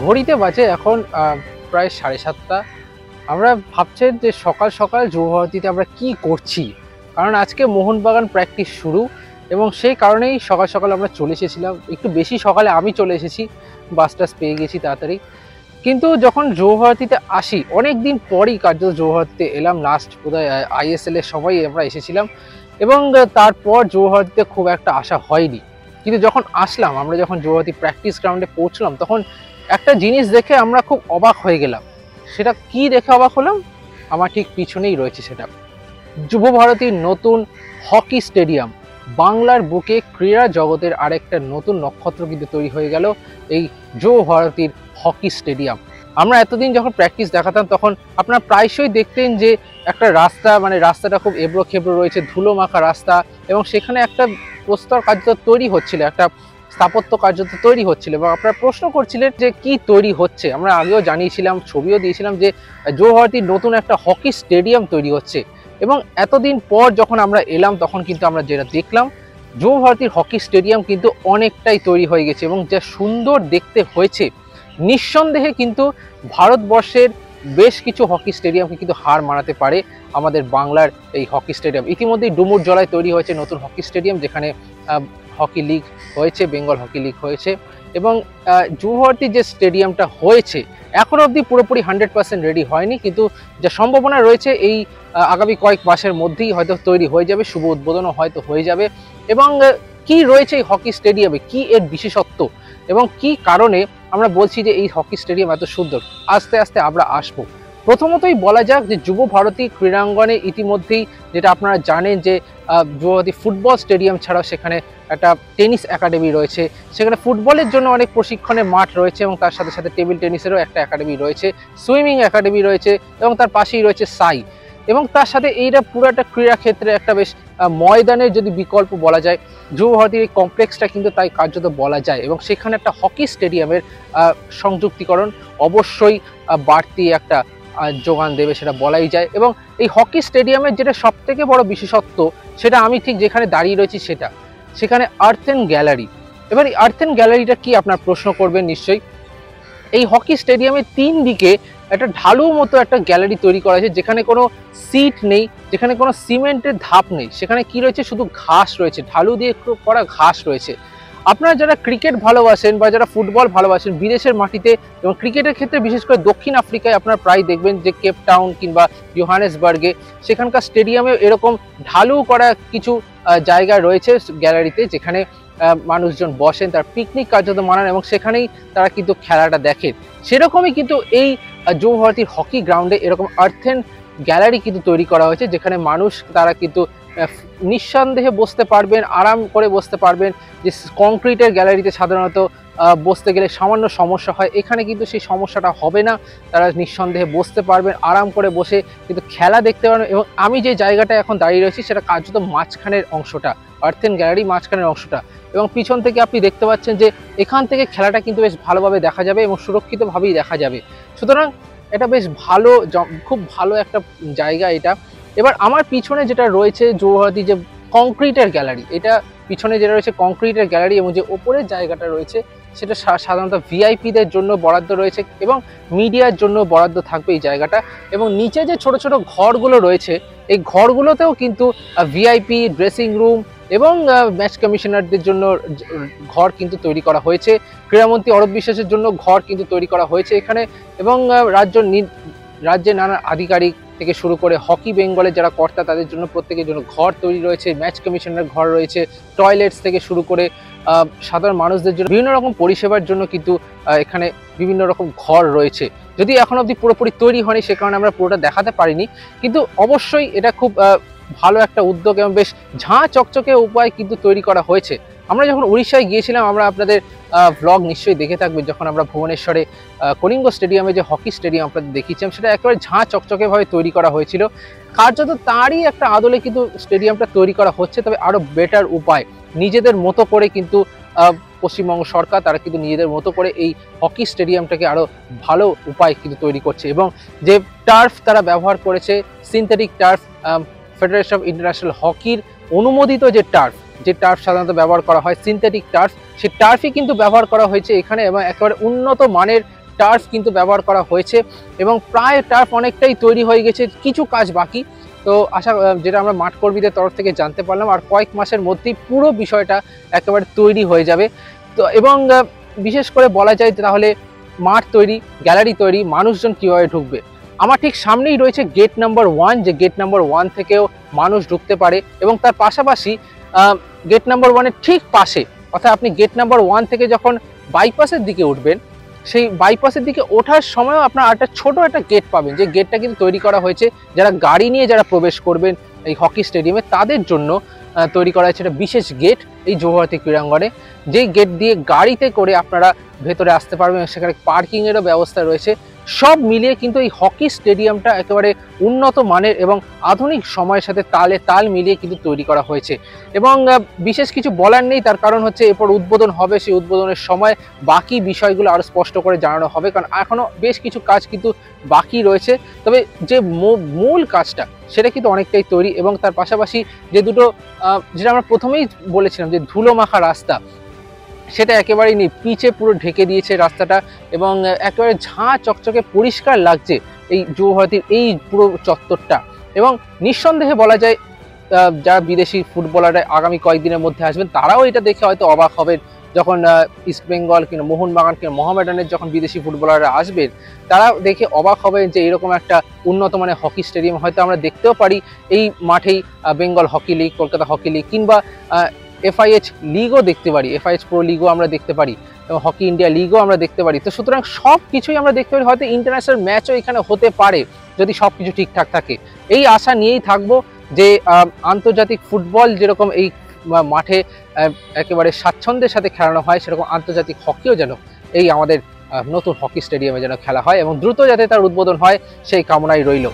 ঘড়িতে বাজে এখন প্রায় 7:30। আমরা ভাবছেন যে সকাল সকাল যুবভারতীতে আমরা কি করছি, কারণ আজকে মোহনবাগান প্র্যাকটিস শুরু এবং সেই কারণেই সকাল সকাল আমরা চলে এসেছিলাম। একটু বেশি সকালে আমি চলে এসেছি, বাস টাস পেয়ে গেছি তাড়াতাড়ি। কিন্তু যখন যুবভারতীতে আসি, অনেক দিন পরই কার্যত যুবভারতীতে এলাম। লাস্ট বোধহয় ISL এর সময় আমরা এসেছিলাম এবং তারপর যুবভারতীতে খুব একটা আসা হয়নি। কিন্তু যখন আসলাম, আমরা যখন যুবভারতী প্র্যাকটিস গ্রাউন্ডে পৌঁছলাম, তখন একটা জিনিস দেখে আমরা খুব অবাক হয়ে গেলাম। সেটা কি দেখে অবাক হলাম? আমার ঠিক পিছনেই রয়েছে সেটা, যুবভারতীর নতুন হকি স্টেডিয়াম। বাংলার বুকে ক্রীড়া জগতের আরেকটা নতুন নক্ষত্র কিন্তু তৈরি হয়ে গেল এই যুবভারতীর হকি স্টেডিয়াম। আমরা এতদিন যখন প্র্যাকটিস দেখাতাম তখন আপনারা প্রায়শই দেখতেন যে একটা রাস্তা, মানে রাস্তাটা খুব এবড়ো খেবড়ো রয়েছে, ধুলো মাখা রাস্তা, এবং সেখানে একটা প্রস্তর কার্যত তৈরি হচ্ছিল, একটা স্থাপত্য কার্যত তৈরি হচ্ছিল, এবং আপনারা প্রশ্ন করছিলেন যে কি তৈরি হচ্ছে। আমরা আগেও জানিয়েছিলাম, ছবিও দিয়েছিলাম যে যুবভারতীর নতুন একটা হকি স্টেডিয়াম তৈরি হচ্ছে। এবং এতদিন পর যখন আমরা এলাম, তখন কিন্তু আমরা যেটা দেখলাম, যুবভারতীর হকি স্টেডিয়াম কিন্তু অনেকটাই তৈরি হয়ে গেছে এবং যা সুন্দর দেখতে হয়েছে। নিঃসন্দেহে কিন্তু ভারতবর্ষের বেশ কিছু হকি স্টেডিয়ামকে কিন্তু হার মানাতে পারে আমাদের বাংলার এই হকি স্টেডিয়াম। ইতিমধ্যেই ডুমুরজলায় তৈরি হয়েছে নতুন হকি স্টেডিয়াম, যেখানে হকি লিগ হয়েছে, বেঙ্গল হকি লিগ হয়েছে। এবং যুবভারতীর যে স্টেডিয়ামটা হয়েছে এখন অবধি পুরোপুরি 100% রেডি হয়নি, কিন্তু যা সম্ভাবনা রয়েছে এই আগামী কয়েক মাসের মধ্যেই হয়তো তৈরি হয়ে যাবে, শুভ উদ্বোধনও হয়তো হয়ে যাবে। এবং কি রয়েছে এই হকি স্টেডিয়ামে, কি এর বিশেষত্ব এবং কি কারণে আমরা বলছি যে এই হকি স্টেডিয়াম এত সুন্দর, আস্তে আস্তে আমরা আসবো। প্রথমতই বলা যাক যে যুবভারতী ক্রীড়াঙ্গনে ইতিমধ্যেই যেটা আপনারা জানেন যে যুবভারতী ফুটবল স্টেডিয়াম ছাড়াও সেখানে একটা টেনিস একাডেমি রয়েছে। সেখানে ফুটবলের জন্য অনেক প্রশিক্ষণের মাঠ রয়েছে এবং তার সাথে সাথে টেবিল টেনিসেরও একটা একাডেমি রয়েছে, সুইমিং একাডেমি রয়েছে, এবং তার পাশেই রয়েছে সাই। এবং তার সাথে এইটা পুরো একটা ক্রীড়াক্ষেত্রে একটা বেশ ময়দানের যদি বিকল্প বলা যায়, যুবভারতীর এই কমপ্লেক্সটা কিন্তু তাই কার্যত বলা যায়। এবং সেখানে একটা হকি স্টেডিয়ামের সংযুক্তিকরণ অবশ্যই বাড়তি একটা যোগান দেবে, সেটা বলাই যায়। এবং এই হকি স্টেডিয়ামের যেটা সবথেকে বড় বিশেষত্ব, সেটা আমি ঠিক যেখানে দাঁড়িয়ে রয়েছি সেখানে আর্থেন গ্যালারি। এবার এই আর্থেন গ্যালারিটা কি আপনার প্রশ্ন করবেন নিশ্চয়ই। এই হকি স্টেডিয়ামের 3 দিকে একটা ঢালু মতো একটা গ্যালারি তৈরি করা হয়েছে, যেখানে কোনো সিট নেই, যেখানে কোনো সিমেন্টের ধাপ নেই। সেখানে কি রয়েছে, শুধু ঘাস রয়েছে, ঢালু দিয়ে করা ঘাস রয়েছে। আপনারা যারা ক্রিকেট ভালোবাসেন বা যারা ফুটবল ভালোবাসেন বিদেশের মাটিতে, এবং ক্রিকেটের ক্ষেত্রে বিশেষ করে দক্ষিণ আফ্রিকায় আপনারা প্রায় দেখবেন যে কেপ টাউন কিংবা জোহানেসবার্গে সেখানকার স্টেডিয়ামে এরকম ঢালু করা কিছু জায়গা রয়েছে গ্যালারিতে, যেখানে মানুষজন বসেন, তার পিকনিক কার্যত মানান এবং সেখানেই তারা কিন্তু খেলাটা দেখেন। সেরকমই কিন্তু এই যুবভারতীর হকি গ্রাউন্ডে এরকম আর্থেন গ্যালারি কিন্তু তৈরি করা হয়েছে, যেখানে মানুষ তারা কিন্তু নিঃসন্দেহে বসতে পারবেন, আরাম করে বসতে পারবেন। যে কংক্রিটের গ্যালারিতে সাধারণত বসতে গেলে সামান্য সমস্যা হয়, এখানে কিন্তু সেই সমস্যাটা হবে না। তারা নিঃসন্দেহে বসতে পারবেন, আরাম করে বসে কিন্তু খেলা দেখতে পারবেন। এবং আমি যে জায়গাটা এখন দাঁড়িয়ে রয়েছি সেটা কার্যত মাঝখানের অংশটা, আর্থেন গ্যালারি মাঝখানের অংশটা, এবং পিছন থেকে আপনি দেখতে পাচ্ছেন যে এখান থেকে খেলাটা কিন্তু বেশ ভালোভাবে দেখা যাবে এবং সুরক্ষিতভাবেই দেখা যাবে। সুতরাং এটা বেশ ভালো, খুব ভালো একটা জায়গা এটা। এবার আমার পিছনে যেটা রয়েছে যুবভারতী যে কংক্রিটের গ্যালারি, এটা পিছনে যেটা রয়েছে কংক্রিটের গ্যালারি, এবং যে ওপরের জায়গাটা রয়েছে সেটা সাধারণত ভিআইপিদের জন্য বরাদ্দ রয়েছে এবং মিডিয়ার জন্য বরাদ্দ থাকবে এই জায়গাটা। এবং নিচে যে ছোট ছোট ঘরগুলো রয়েছে, এই ঘরগুলোতেও কিন্তু ভিআইপি ড্রেসিং রুম এবং ম্যাচ কমিশনারদের জন্য ঘর কিন্তু তৈরি করা হয়েছে। ক্রীড়ামন্ত্রী অরূপ বিশ্বাসের জন্য ঘর কিন্তু তৈরি করা হয়েছে এখানে। এবং রাজ্যের নানা আধিকারিক থেকে শুরু করে হকি বেঙ্গলের যারা কর্তা, তাদের জন্য প্রত্যেকের জন্য ঘর তৈরি রয়েছে, ম্যাচ কমিশনার ঘর রয়েছে, টয়লেটস থেকে শুরু করে সাধারণ মানুষদের জন্য বিভিন্ন রকম পরিষেবার জন্য কিন্তু এখানে বিভিন্ন রকম ঘর রয়েছে। যদি এখন অবধি পুরোপুরি তৈরি হয়নি, সে কারণে আমরা পুরোটা দেখাতে পারিনি, কিন্তু অবশ্যই এটা খুব ভালো একটা উদ্যোগ এবং বেশ ঝাঁ চকচকে উপায় কিন্তু তৈরি করা হয়েছে। আমরা যখন উড়িষ্যায় গিয়েছিলাম, আমরা আপনাদের ভ্লগ নিশ্চয়ই দেখে থাকবেন, যখন আমরা ভুবনেশ্বরে কলিঙ্গ স্টেডিয়ামে যে হকি স্টেডিয়াম আপনাদের দেখিয়েছিলাম, সেটা একেবারে ঝাঁ চকচকেভাবে তৈরি করা হয়েছিল। কার্যত তারই একটা আদলে কিন্তু স্টেডিয়ামটা তৈরি করা হচ্ছে, তবে আরও বেটার উপায়, নিজেদের মতো করে কিন্তু পশ্চিমবঙ্গ সরকার তারা কিন্তু নিজেদের মতো করে এই হকি স্টেডিয়ামটাকে আরও ভালো উপায় কিন্তু তৈরি করছে। এবং যে টার্ফ তারা ব্যবহার করেছে, synthetic turf, federation of international হকির অনুমোদিত যে টার্ফ সাধারণত ব্যবহার করা হয়, সিনথেটিক টার্ফ, সেই টার্ফই কিন্তু ব্যবহার করা হয়েছে এখানে। এবং একেবারে উন্নত মানের টার্ফ কিন্তু ব্যবহার করা হয়েছে এবং প্রায় টার্ফ অনেকটাই তৈরি হয়ে গেছে, কিছু কাজ বাকি। তো যেটা আমরা মাঠ কর্মীদের তরফ থেকে জানতে পারলাম, আর কয়েক মাসের মধ্যেই পুরো বিষয়টা একেবারে তৈরি হয়ে যাবে। তো এবং বিশেষ করে বলা যায় তাহলে মাঠ তৈরি, গ্যালারি তৈরি, মানুষজন কীভাবে ঢুকবে। আমার ঠিক সামনেই রয়েছে গেট নাম্বার 1, যে গেট নাম্বার 1 থেকেও মানুষ ঢুকতে পারে এবং তার পাশাপাশি গেট নাম্বার 1-এর ঠিক পাশে, অর্থাৎ আপনি গেট নাম্বার 1 থেকে যখন বাইপাসের দিকে উঠবেন, সেই বাইপাসের দিকে ওঠার সময়ও আপনার একটা ছোট একটা গেট পাবেন, যে গেটটা কিন্তু তৈরি করা হয়েছে যারা গাড়ি নিয়ে যারা প্রবেশ করবেন এই হকি স্টেডিয়ামে তাদের জন্য তৈরি করা হয়েছে একটা বিশেষ গেট এই যুবভারতী ক্রীড়াঙ্গনে, যেই গেট দিয়ে গাড়িতে করে আপনারা ভেতরে আসতে পারবেন। সেখানে পার্কিংয়েরও ব্যবস্থা রয়েছে। সব মিলিয়ে কিন্তু এই হকি স্টেডিয়ামটা একেবারে উন্নত মানের এবং আধুনিক সময়ের সাথে তালে তাল মিলিয়ে কিন্তু তৈরি করা হয়েছে। এবং বিশেষ কিছু বলার নেই, তার কারণ হচ্ছে এরপর উদ্বোধন হবে, সেই উদ্বোধনের সময় বাকি বিষয়গুলো আরও স্পষ্ট করে জানানো হবে, কারণ এখনও বেশ কিছু কাজ কিন্তু বাকি রয়েছে। তবে যে মূল কাজটা সেটা কিন্তু অনেকটাই তৈরি। এবং তার পাশাপাশি যে দুটো যেটা আমরা প্রথমেই বলেছিলাম যে ধুলো মাখা রাস্তা, সেটা একেবারেই নেই, পিচে পুরো ঢেকে দিয়েছে রাস্তাটা এবং একেবারে ঝাঁ চকচকে পরিষ্কার লাগছে এই যুবভারতীর এই পুরো চত্বরটা। এবং নিঃসন্দেহে বলা যায় যারা বিদেশি ফুটবলাররা আগামী কয়েকদিনের মধ্যে আসবেন তারাও এটা দেখে হয়তো অবাক হবেন, যখন ইস্টবেঙ্গল কিংবা মোহনবাগান কিংবা মোহামেডানের যখন বিদেশি ফুটবলাররা আসবেন তারা দেখে অবাক হবেন যে এরকম একটা উন্নত মানের হকি স্টেডিয়াম হয়তো আমরা দেখতেও পারি এই মাঠেই। Bengal hockey league, Kolkata hockey league কিংবা FIH লিগও দেখতে পারি, FIH প্রো লিগও আমরা দেখতে পারি এবং হকি ইন্ডিয়া লিগও আমরা দেখতে পারি। তো সুতরাং সব কিছুই আমরা দেখতে পারি, হয়তো ইন্টারন্যাশনাল ম্যাচও এখানে হতে পারে যদি সব কিছু ঠিকঠাক থাকে। এই আশা নিয়েই থাকবো যে আন্তর্জাতিক ফুটবল যেরকম এই মাঠে একেবারে স্বাচ্ছন্দ্যের সাথে খেলানো হয়, সেরকম আন্তর্জাতিক হকিও যেন এই আমাদের নতুন হকি স্টেডিয়ামে যেন খেলা হয় এবং দ্রুত যাতে তার উদ্বোধন হয় সেই কামনাই রইল।